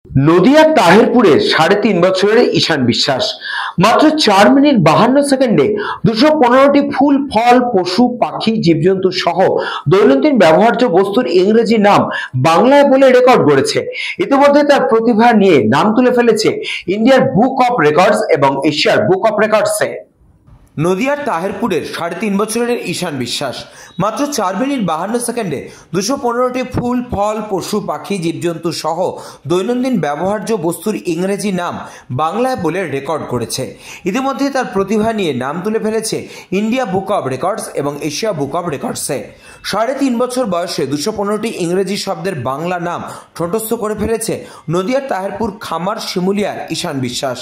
নদিয়ার তাহিরপুরে ৩.৫ বছরের ঈশান বিশ্বাস মাত্র ৪ মিনিট ৫২ সেকেন্ডে ২১৫টি ফুল, ফল, পশু, পাখি, জীবজন্তু সহ দৈনন্দিন ব্যবহার্য বস্তুর ইংরেজি নাম বাংলায় বলে রেকর্ড গড়েছে। ইতিমধ্যে তার প্রতিভা নিয়ে নাম তুলে ফেলেছে ইন্ডিয়ার বুক অফ রেকর্ডস এবং এশিয়ার বুক অফ রেকর্ডসে। নদিয়ার তাহিরপুরের ৩.৫ বছরের ঈশান বিশ্বাস মাত্র ৪ মিনিট ৫২ সেকেন্ডে ২১৫টি ফুল, ফল, পশু, পাখি, জীবজন্তু সহ দৈনন্দিন ব্যবহার্য বস্তুর ইংরেজি নাম বাংলায় বলে রেকর্ড করেছে। ইতিমধ্যে তার প্রতিভা নিয়ে নাম তুলে ফেলেছে ইন্ডিয়া বুক অব রেকর্ডস এবং এশিয়া বুক অব রেকর্ডসে। ৩.৫ বছর বয়সে ২১৫টি ইংরেজি শব্দের বাংলা নাম ঠোঁটস্থ করে ফেলেছে নদিয়ার তাহিরপুর খামার শিমুলিয়ার ঈশান বিশ্বাস।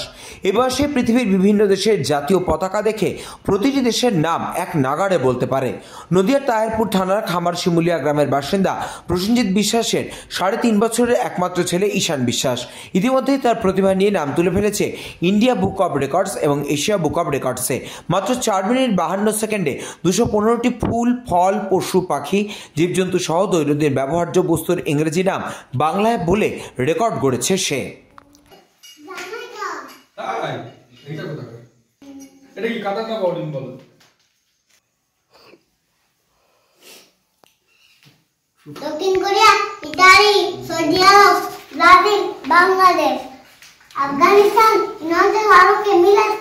এ বয়সে পৃথিবীর বিভিন্ন দেশের জাতীয় পতাকা দেখে প্রতিটি দেশের নাম এক নাগাড়ে বলতে পারে। নদিয়ার তাহিরপুর থানার খামার শিমুলিয়া গ্রামের বাসিন্দা প্রসেনজিৎ বিশ্বাসের ৩.৫ বছরের একমাত্র ছেলে ঈশান বিশ্বাস ইতিমধ্যেই তার প্রতিভা নিয়ে নাম তুলে ফেলেছে ইন্ডিয়া বুক অব রেকর্ডস এবং এশিয়া বুক অব রেকর্ডসে। মাত্র ৪ মিনিট ৫২ সেকেন্ডে ২১৫টি ফুল, ফল, পশু, পাখি, জীবজন্তু সহ দৈনন্দিন ব্যবহার্য বস্তুর ইংরেজি নাম বাংলায় বলে রেকর্ড গড়েছে সে। এটা কি কাতার না বাউলিং বলো? দক্ষিণ Korea, Italy, Saudi Arab, Brazil, Bangladesh, Afghanistan, United Arab Emirates,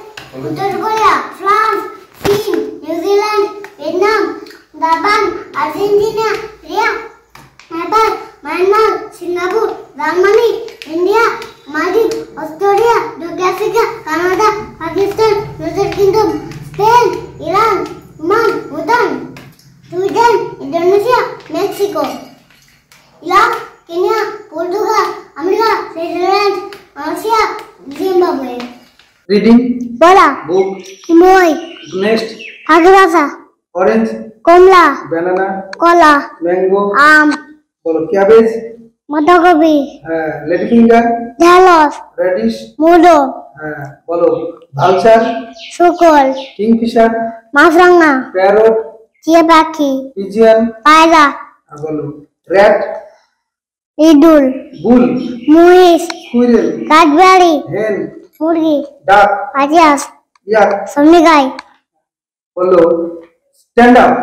উত্তর কোরিয়া, ফ্রান্স, চীন, নিউজিল্যান্ড, ভিয়েতনাম, জাপান, আর্জেন্টিনা, রিয়া, Nepal, Myanmar, Singapore, Germany, India, মালদ্বীপ, অস্ট্রেলিয়া, দক্ষিণ Africa, Canada, Pakistan, United Kingdom, Spain, Iran, Oman, Bhutan, Sweden, Indonesia, Mexico, Iraq, Kenya, Portugal, America, Switzerland, Russia, Zimbabwe. Reading বলা book মই next আগ্রাসা orange কমলা banana কলা mango আম বলো ক্যাবেজ বাঁধাকপি লেডি ফিঙ্গার ঢেঁড়স রেডিশ মুলো বলো ভালচার শুকর কিংফিশার মাছরাঙা প্যারট টিয়া পাখি পিজিয়ন পায়রা বলো র্যাট ইঁদুর বুল মহিষ স্কুইরেল কাঠবিড়ালি হেন মুরগি ডাক পাজিয়াস ইয়াক সন্নিগাই বলো স্ট্যান্ড আপ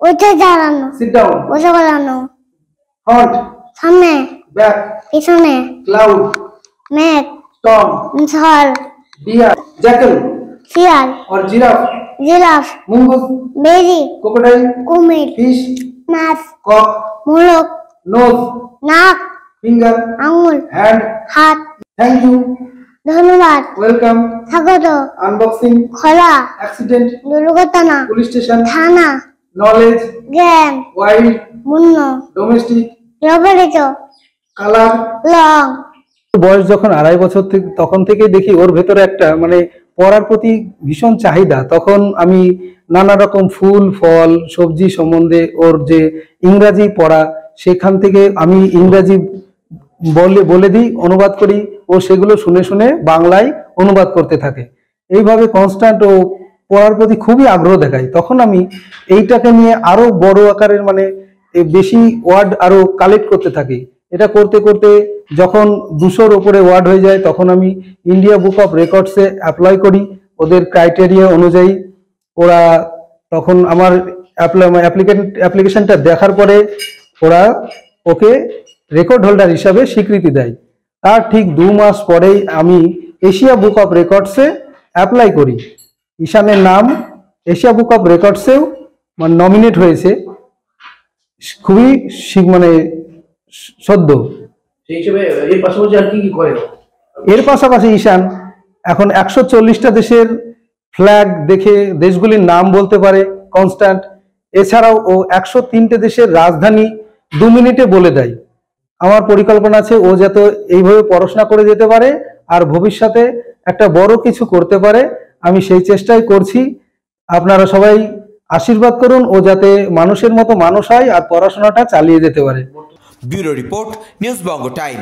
উঠে দাঁড়ানো সিট ডাউন বসে দাঁড়ানো ফ্রন্ট সামনে ব্যাক পিছনে ক্লাউড মেঘ স্টর্ম ঝড় ডিয়ার জ্যাকল শিয়াল और জিরাফ জিরাফ মুঙ্গুস বেরি crocodile কুমির fish মাছ cock মোরগ nose নাক finger আঙুল hand হাত thank you ধন্যবাদ welcome স্বাগত unboxing খোলা accident দুর্ঘটনা police station থানা knowledge জ্ঞান wild মুন্ন domestic ব্যবহৃত color লং। বয়স যখন ২.৫ বছর থেকে তখন থেকেই দেখি ওর ভেতরে একটা পড়ার প্রতি ভীষণ চাহিদা। তখন আমি নানা রকম ফুল, ফল, সবজি সম্বন্ধে ওর যে ইংরাজি পড়া, সেখান থেকে আমি ইংরাজি বলে দিই, অনুবাদ করি, ও সেগুলো শুনে শুনে বাংলায় অনুবাদ করতে থাকে। এইভাবে কনস্ট্যান্ট ও পড়ার প্রতি খুবই আগ্রহ দেখায়। তখন আমি এইটাকে নিয়ে আরো বড় আকারের বেশি ওয়ার্ড আরো কালেক্ট করতে থাকি। এটা করতে করতে যখন ২০০-র উপরে ওয়ার্ড হয়ে যায়, তখন আমি ইন্ডিয়া বুক অফ রেকর্ডসে অ্যাপ্লাই করি। ওদের ক্রাইটেরিয়া অনুযায়ী ওরা তখন আমার অ্যাপ্লিকেশনটা দেখার পরে ওরা ওকে রেকর্ড হোল্ডার হিসাবে স্বীকৃতি দেয়। তার ঠিক ২ মাস পরেই আমি এশিয়া বুক অফ রেকর্ডসে অ্যাপ্লাই করি। ঈশানের নাম এশিয়া বুক অফ রেকর্ডসেও নমিনেট হয়েছে। খুবই সদ্য। এর পাশাপাশি ঈশান এখন ১৪০টা দেশের ফ্ল্যাগ দেখে দেশগুলির নাম বলতে পারে কনস্ট্যান্ট। এছাড়াও ও ১০৩টে দেশের রাজধানী ২ মিনিটে বলে দেয়। আমার পরিকল্পনা আছে ও যাতে এইভাবে পড়াশোনা করে যেতে পারে আর ভবিষ্যতে একটা বড় কিছু করতে পারে। আমি সেই চেষ্টাই করছি। আপনারা সবাই আশীর্বাদ করুন ও যাতে মানুষের মতো মানুষ হয় আর পড়াশোনাটা চালিয়ে যেতে পারে। ব্যুরো রিপোর্ট, নিউজ বঙ্গ টাইম।